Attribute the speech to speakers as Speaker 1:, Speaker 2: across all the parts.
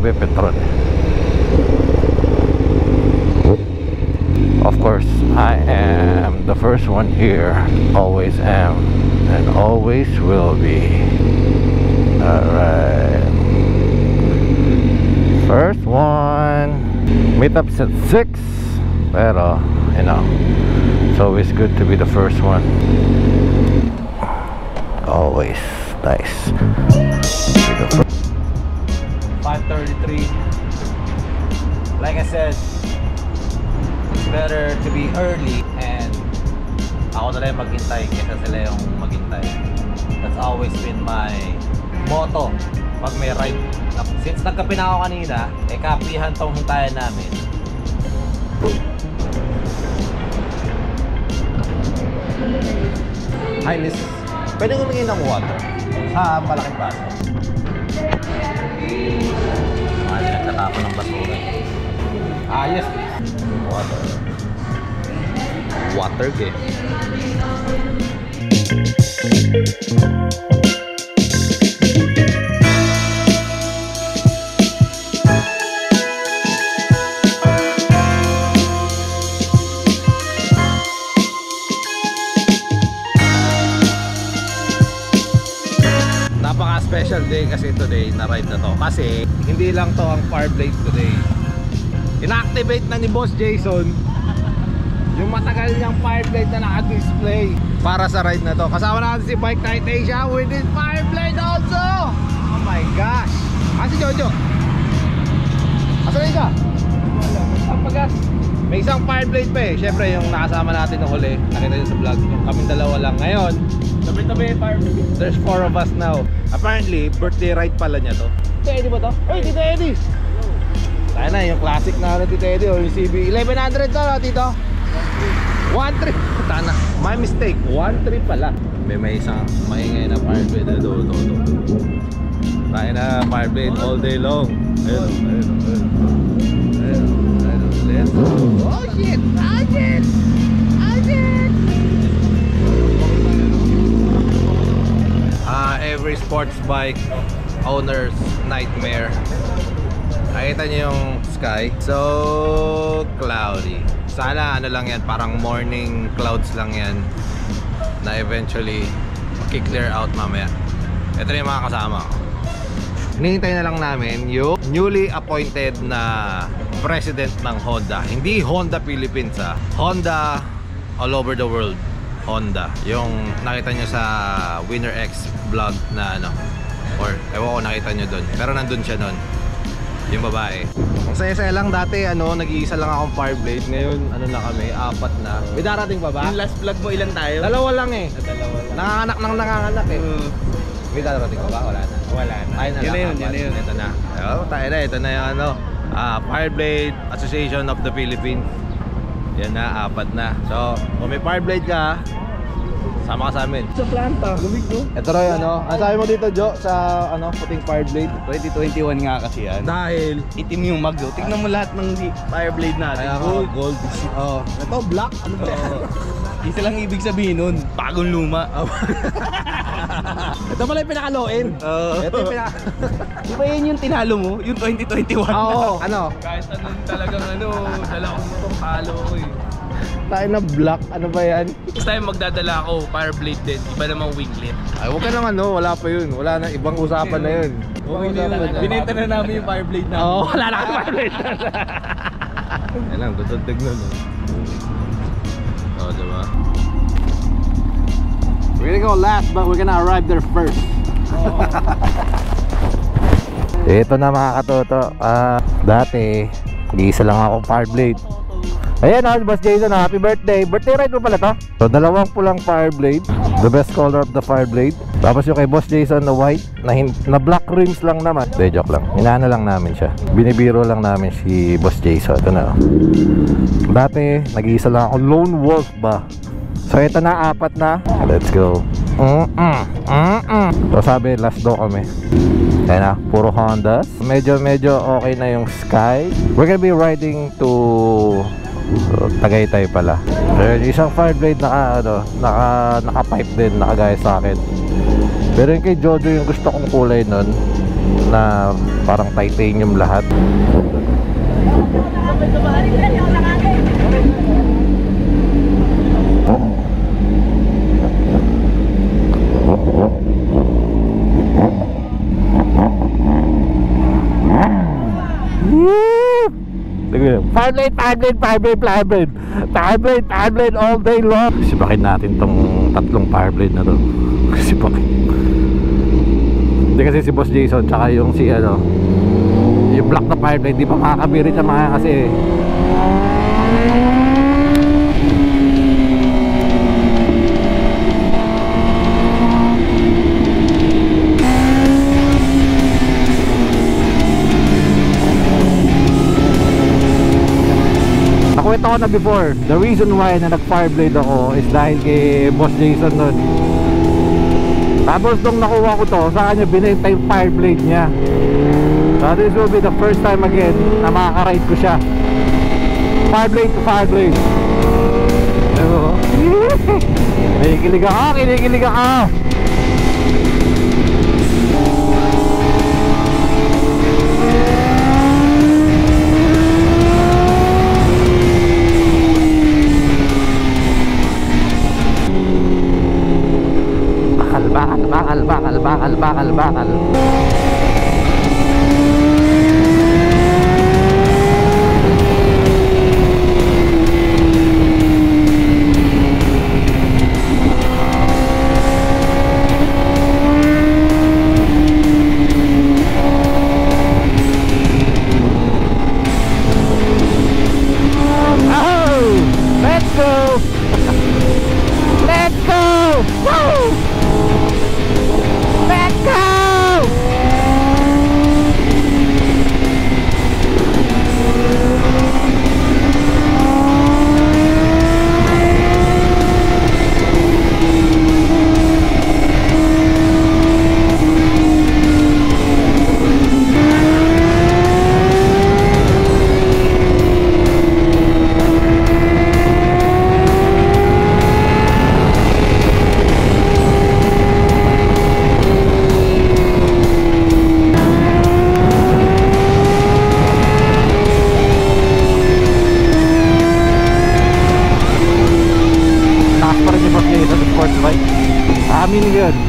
Speaker 1: tabi petrol. Of course, I am the first one here. Always am and always will be. Alright, first one. Meetup's at 6, pero you know, it's always good to be the first one. Always nice. 5:33. Like I said, it's better to be early, and ako na lang maghintay kaysa sila yung maghintay. That's always been my motto pag may ride. Since nagkape na ako kanina, kapihan tong hintayan namin. Hi miss, pwede humingi ng water sa malaking baso. Nagtatapon ng basura. Yes please. Water. Water game. Special day kasi today na ride na to, kasi hindi lang to ang Fireblade today. Ina-activate na ni Boss Jason yung matagal niyang Fireblade na naka-display para sa ride na to. Kasama natin si Bike Night Asia with his Fireblade also. Oh my gosh. Si Jojo, asan ka? Ang pagas. May isang Fireblade pa syempre yung nakasama natin nung huli, nakita niyo sa vlog, yung kaming dalawa lang. Ngayon tabi-tabi Fireblade. There's 4 of us now. Apparently, birthday ride pala niya to. Tito Eddie ba to? Hey, Tito Eddie! Tayo na, yung classic na Tito Eddie o yung CB 1100 to, Tito? 1.3. Tana, my mistake, 1.3 pala. May isang maingay na Fireblade na do. Tayo na, Fireblade all day long. Ayun. Let's go. Oh shit! Every sports bike owner's nightmare. Nakita niyo yung sky, so cloudy. Sana ano lang yan, parang morning clouds lang yan na eventually maki-clear out mamaya. Ito na yung mga kasama ko. Hinihintay na lang namin yung newly appointed na president ng Honda. Hindi Honda Philippines Honda all over the world. Honda, yung nakita nyo sa Winner X vlog na ano, or ewan ko nakita nyo dun, pero nandun siya nun, yung babae. Ang saya-saya lang dati, nag-iisa lang akong Fireblade. Ngayon, na kami, 4 na. May darating pa ba?
Speaker 2: Yung last vlog mo, ilan tayo?
Speaker 1: 2 lang
Speaker 2: Dalawa lang.
Speaker 1: Nanganganak May darating pa ba? Wala na. Ay,
Speaker 2: yun na yun.
Speaker 1: Ito na. Ito na yung Fireblade Association of the Philippines. Yan na, 4 na. So, kung may Fireblade ka, sama ka sa amin.
Speaker 2: Sa planta, lumig no?
Speaker 1: Ito rin ano sabi mo dito, Jo, sa puting Fireblade?
Speaker 2: 2021 nga kasi yan.
Speaker 1: Dahil
Speaker 2: itim yung mag, tignan mo lahat ng Fireblade natin.
Speaker 1: Gold. Ito, black. Ano ba yan?
Speaker 2: Isa lang ibig sabihin nun, bagong luma.
Speaker 1: Ito pala yung pinaka-low-end. Ito yung
Speaker 2: Di ba yun yung tinalo mo? Yung 2021?
Speaker 1: Oo,
Speaker 2: Kahit anong talagang dala ko itong halo ko
Speaker 1: tayo na black, ano ba yan?
Speaker 2: Next time magdadala ako, Fireblade din. Iba namang winglet.
Speaker 1: Ay, huwag ka nang wala pa yun. Wala na, ibang usapan na yun.
Speaker 2: Binenta na namin yung Fireblade namin.
Speaker 1: Oo, wala na Fireblade. Yan lang, tutuntig nun. Oo, diba? We're gonna go last, but we're gonna arrive there first. Ito na mga katoto. Dati, isa lang akong Fireblade. Ayan Boss Jason, happy birthday. Birthday ride mo pala to. So, 2 pulang Fireblade. The best color of the Fireblade. Tapos yung kay Boss Jason na white, na black rims lang naman. De, joke lang. Inaano lang namin siya. Binibiro lang namin si Boss Jason. Ito na. Dati, nag-iisa lang ako. Lone Wolf ba? So, ito na, 4 na. Let's go. So, sabi, last daw kami. Ayan na, puro Hondas. Medyo okay na yung sky. We're gonna be riding to Tagaytay pala. Pero isang Fireblade naka-pipe din, nakagaya sa akin. Pero yung kay Jojo, yung gusto kong kulay nun, na parang titanium lahat. Fire blade all day long. Sipakin natin tong tatlong fire blade na to. Sipakin. Hindi kasi si Boss Jason tsaka yung si ano, yung black na fire blade, di pa makakabirit sa mga kasi nakwento ko na before, the reason why na nag fire blade ako is dahil kay Boss Jason nun. Tapos nung nakuha ko to, sa kanya binenta yung fire blade niya. So this will be the first time again na makaka-ride ko siya. Fire blade to fire blade. Kinikilig ako, kinikilig ako. Bakal. Let's go! Let's go! Woo! Let's go!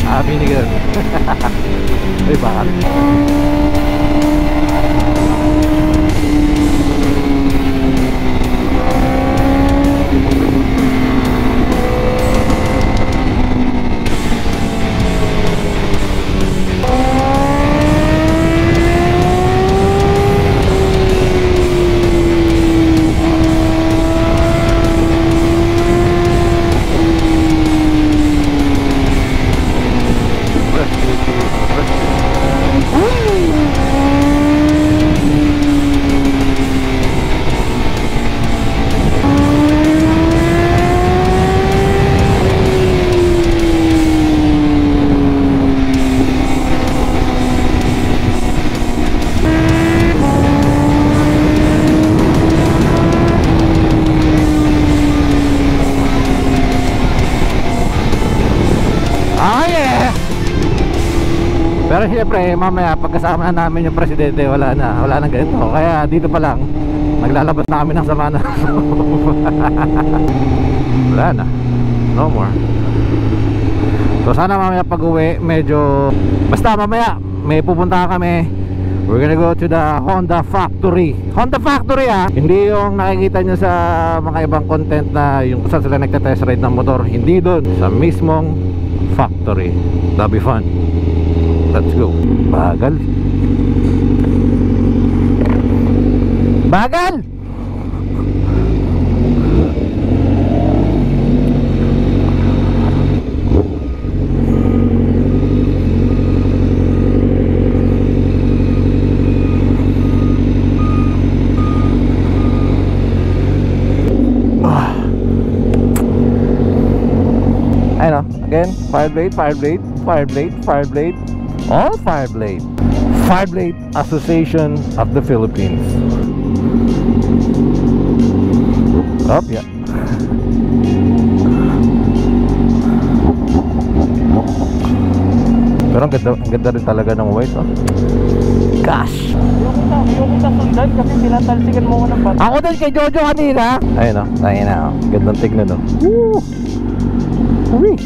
Speaker 1: Aminin. Ay, bakal. Pero syempre mamaya pagkasama na namin yung presidente, wala na ganito. Kaya dito pa lang naglalabas na kami ng sama na. Wala na, no more. So sana mamaya pag uwi medyo, basta mamaya may pupunta kami. We're gonna go to the Honda Factory. Honda Factory hindi yung nakikita nyo sa mga ibang content na yung saan sila nagte-test ride ng motor. Hindi doon, sa mismong factory. That'll be fun. Let's go. Bagal. Ayun, again, fire blade. All fire blade. Fire Blade Association of the Philippines. Oh, yeah. So Pero ang ganda rin talaga ng white, oh. Gosh!
Speaker 3: Yung kita sundan kasi tinatalsikan mo ko ng bata.
Speaker 1: Ako din kay Jojo kanina. Ayun, oh. Tayo na, oh. Gandang tignan, oh. Woo! Uwi!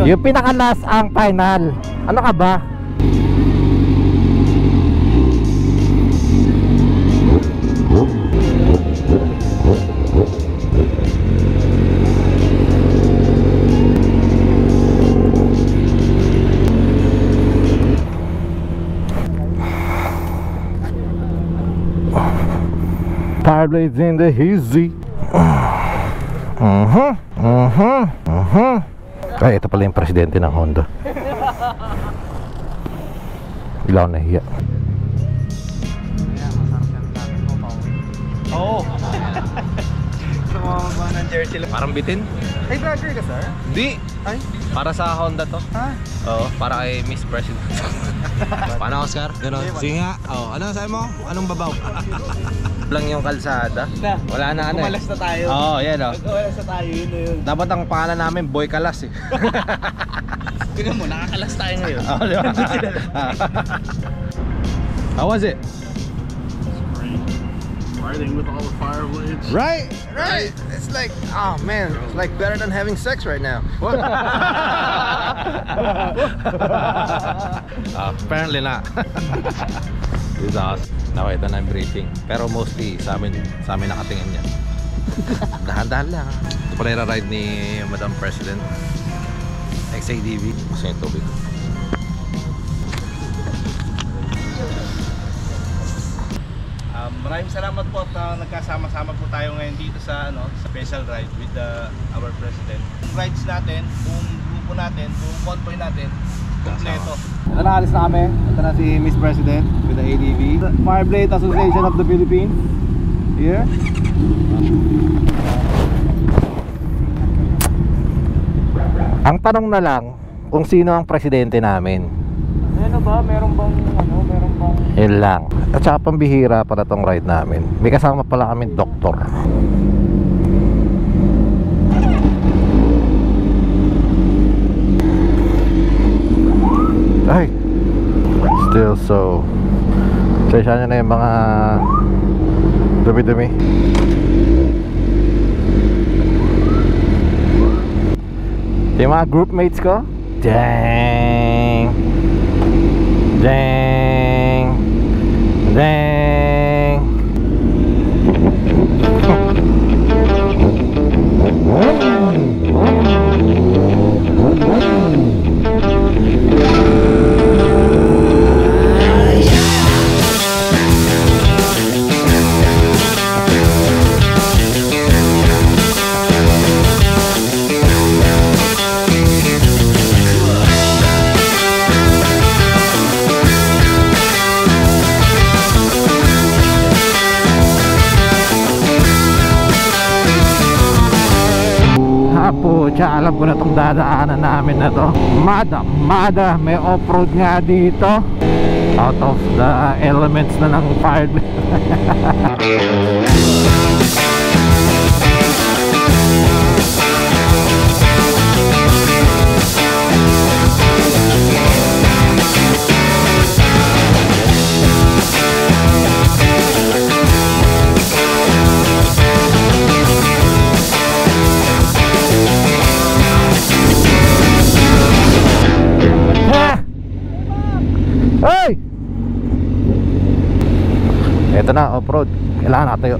Speaker 1: Yung pinaka-last ang final. Ano ka ba? Fireblades in the hazy. Ay, ito pala yung presidente ng Honda. Ilaw na hiya.
Speaker 3: Oo. Sumama ba ng jersey lang?
Speaker 1: Parang bitin.
Speaker 3: Ay, vlogger ka, sir?
Speaker 1: Di.
Speaker 3: Ay?
Speaker 1: Para sa Honda to.
Speaker 3: Ha?
Speaker 1: Oo, para kay Miss President.
Speaker 4: Paano, Oscar? Ganon. Sige nga. Oh, ano sabi mo? Anong babaw?
Speaker 1: Lang yung kalsada. Wala na ano.
Speaker 3: Kumalas na tayo.
Speaker 1: Oo, yan o.
Speaker 3: Kumalas na tayo, yun na yun.
Speaker 1: Dapat ang pangalan namin Boy Kalas eh.
Speaker 3: Tingnan mo, nakakalas tayo ngayon.
Speaker 1: Oh, di ba? How was it?
Speaker 2: Riding with all the fireblades.
Speaker 1: Right?
Speaker 4: Right. It's like, oh man, it's like better than having sex right now.
Speaker 1: Apparently not. This is awesome. Nakita na yung briefing. Pero mostly sa amin nakatingin yan. Dahan-dahan lang. Ito pala yung ride ni Madam President. XADV. Kasi yung tubig.
Speaker 3: Maraming salamat po at nagkasama-sama po tayo ngayon dito sa special ride with our president. Rides natin, buong grupo natin, buong convoy natin, kompleto.
Speaker 1: Ito na, alis na kami. Ito na si Miss President with the ADV. Fireblade Association of the Philippines. Here. Ang tanong na lang kung sino ang presidente namin.
Speaker 3: Ano ba? Meron bang
Speaker 1: Yun lang. At saka pambihira pala tong ride namin. May kasama pala kami doktor. Ay, still so. Sensya nyo na yung mga dumi-dumi. Yung mga groupmates ko. Dang. Dang. Dang. Pucha, alam ko na itong dadaanan namin na to. Mada, may off-road nga dito. Out of the elements na ng fire. Hey! Ito na, off-road. Kailangan nakatayo.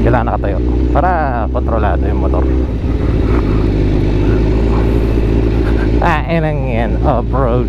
Speaker 1: Kailangan nakatayo para kontrolado yung motor. Inang yan, off-road.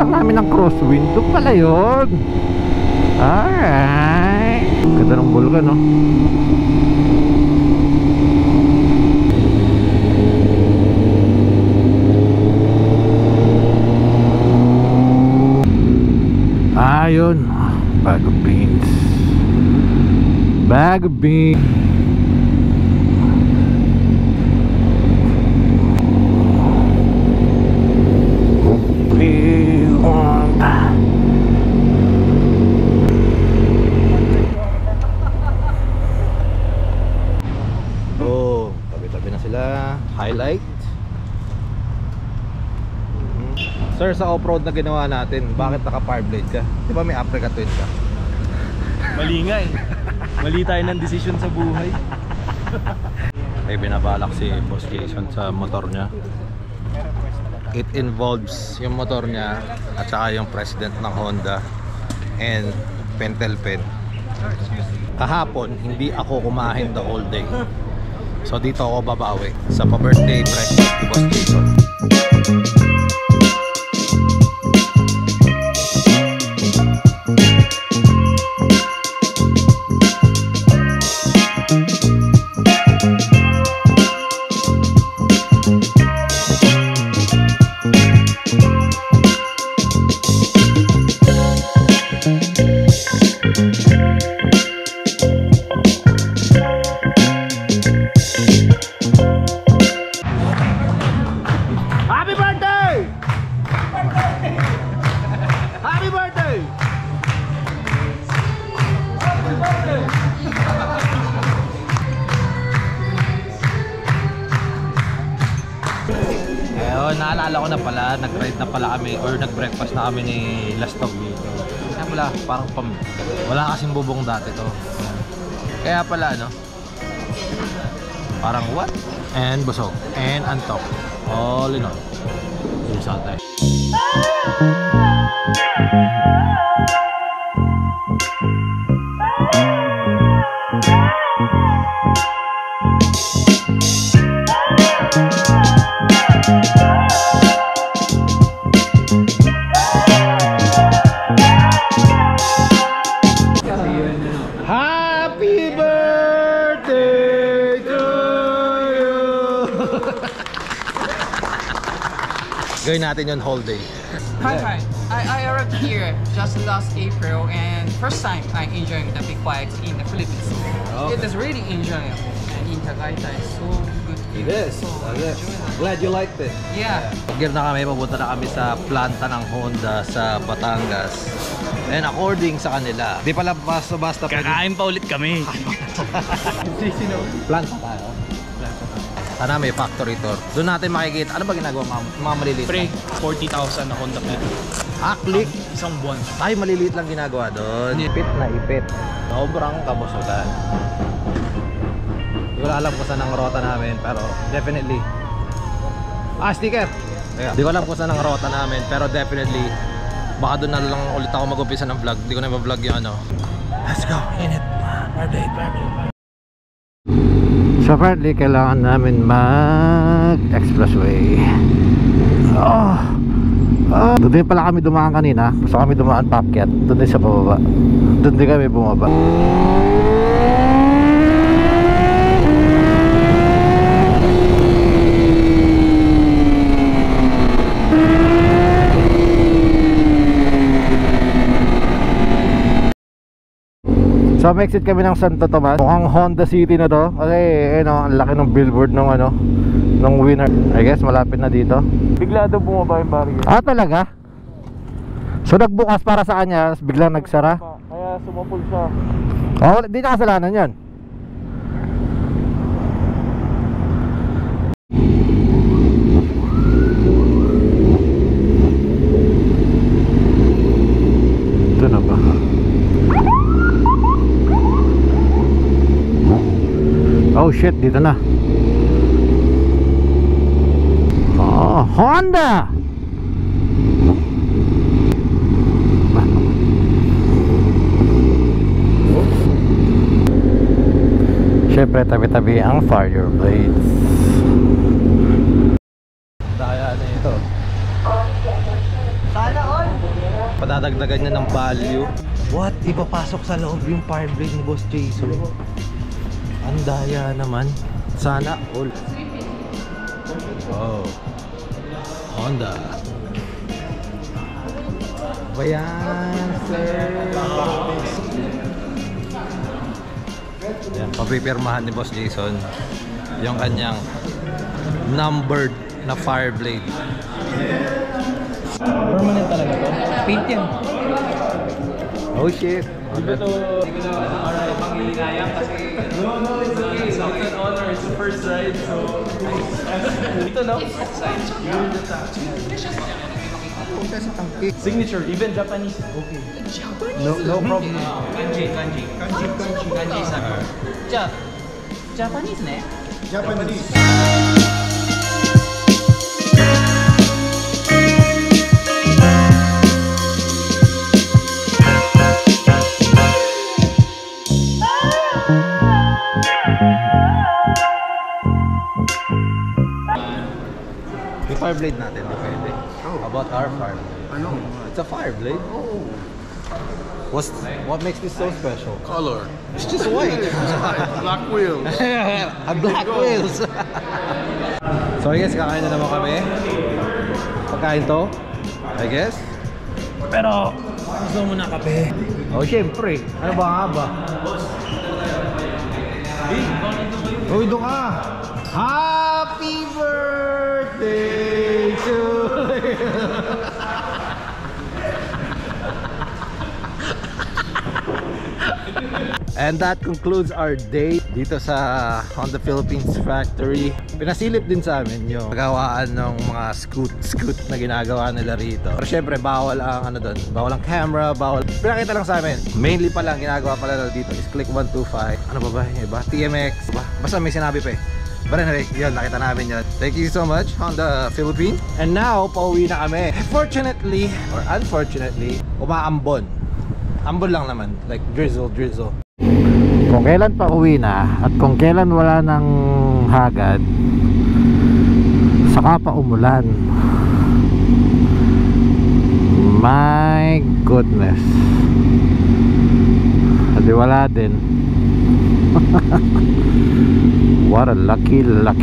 Speaker 1: lang namin ng crosswind. Doon pala yun. Alright. Ganda ng bulkan, no? Ayun. Bag of beans. Bag of beans. Oh, tabi-tabi na sila. Highlight. Sir, sa off-road na ginawa natin, bakit naka-fire blade ka? Di ba may Africa Twin ka?
Speaker 2: Mali nga eh. Mali tayo ng desisyon sa buhay.
Speaker 1: Ay binabalak si Boss Jason sa motor niya. It involves yung motor niya at saka yung president ng Honda and Pentel Pen. Kahapon, hindi ako kumain the whole day. So dito ako babawi sa pa-birthday present ni Boss Jason. Happy birthday! Happy birthday! Ngayon, naalala ko na pala, nag-ride na pala kami or nag-breakfast na kami ni Lastog dito. Kaya wala, parang wala kasing bubong dati to. Kaya pala, no? Parang what? And busog. And antok. All in all. Yun sa tayo. Happy birthday to you! Gawin natin yun whole day.
Speaker 5: Hi. I arrived here just last April and first time I enjoying the big bikes in the Philippines.
Speaker 1: Okay.
Speaker 5: It is really enjoyable and in Tagaytay is so good.
Speaker 1: It is.
Speaker 5: So enjoyable.
Speaker 1: Glad you liked it.
Speaker 5: Yeah.
Speaker 1: Gear na kami, papunta na kami sa planta ng Honda sa Batangas. And according sa kanila, di pala basta pwede.
Speaker 2: Kakain pa ulit kami.
Speaker 1: Planta tayo. Sana may factory tour. Doon natin makikita. Ano ba ginagawa mga maliliit?
Speaker 2: Pre, 40,000 na Honda Fit.
Speaker 1: Click.
Speaker 2: Isang buwan.
Speaker 1: Ay, maliliit lang ginagawa doon. Ipit na ipit. Sobrang kabusugan. Hindi ko alam kung saan ang rota namin, pero definitely. Sticker! Hindi ko alam kung saan ang rota namin, pero definitely baka doon na lang ulit ako mag-umpisa ng vlog. Hindi ko na ma-vlog yung ano. Let's go! Init! Birthday! So apparently, kailangan namin mag-expressway. Doon din pala kami dumaan kanina. Gusto kami dumaan paakyat. Doon din sa pababa. Doon din kami bumaba. So exit kami ng Santo Tomas. Mukhang Honda City na to. Kasi ang laki ng billboard ng ng winner. I guess malapit na dito.
Speaker 2: Bigla daw bumaba yung barrier.
Speaker 1: Talaga? So nagbukas para sa kanya, biglang nagsara.
Speaker 2: Kaya sumapul siya.
Speaker 1: Di na kasalanan yan. Ito na ba? Oh shit, dito na. Honda! Siyempre, tabi-tabi ang fire blades. Daya na ito.
Speaker 5: Sana all.
Speaker 1: Padadagdagan niya ng value. What? Ipapasok sa loob yung fireblade ni Boss Jason. Ang daya naman. Sana all. Wow. Honda. Bayan, sir. Yan, papipirmahan ni Boss Jason yung kanyang numbered na fireblade.
Speaker 2: Permanent talaga to? Paint yan.
Speaker 1: Oh shit.
Speaker 2: Di ba to? Hindi ko na panghihinayang kasi no, it's okay. It's an honor. It's the first ride, so dito no? Signature, even Japanese. Okay. No problem.
Speaker 5: Kanji sabi. Japanese ne?
Speaker 1: Yung fireblade natin, di pwede. About our fireblade.
Speaker 3: Ano?
Speaker 1: It's a fireblade. What makes this so special?
Speaker 3: Color.
Speaker 1: It's just white.
Speaker 3: Black wheels.
Speaker 1: A black wheels. So I guess kakain na naman kami. Pagkain to, I guess. Pero gusto mo na kape. Oh, syempre. Ano ba nga ba? Uy, doon ka. Happy birthday to you. And that concludes our day dito sa Honda Philippines factory. Pinasilip din sa amin yung pagawaan ng mga scoot na ginagawa nila rito. Pero syempre bawal ang bawal ang camera, bawal. Pinakita lang sa amin. Mainly pa lang ginagawa pala dito is Click 125. Ano ba ba? Iba? TMX. Basta may sinabi pa eh. But anyway, yun, nakita namin yun. Thank you so much, Honda Philippines. And now, pauwi na kami. Fortunately, or unfortunately, umaambon. Ambon lang naman, like drizzle. Kung kailan pa uwi na at kung kailan wala ng hagad, saka pa umulan. My goodness. Adi wala din. What a lucky luck.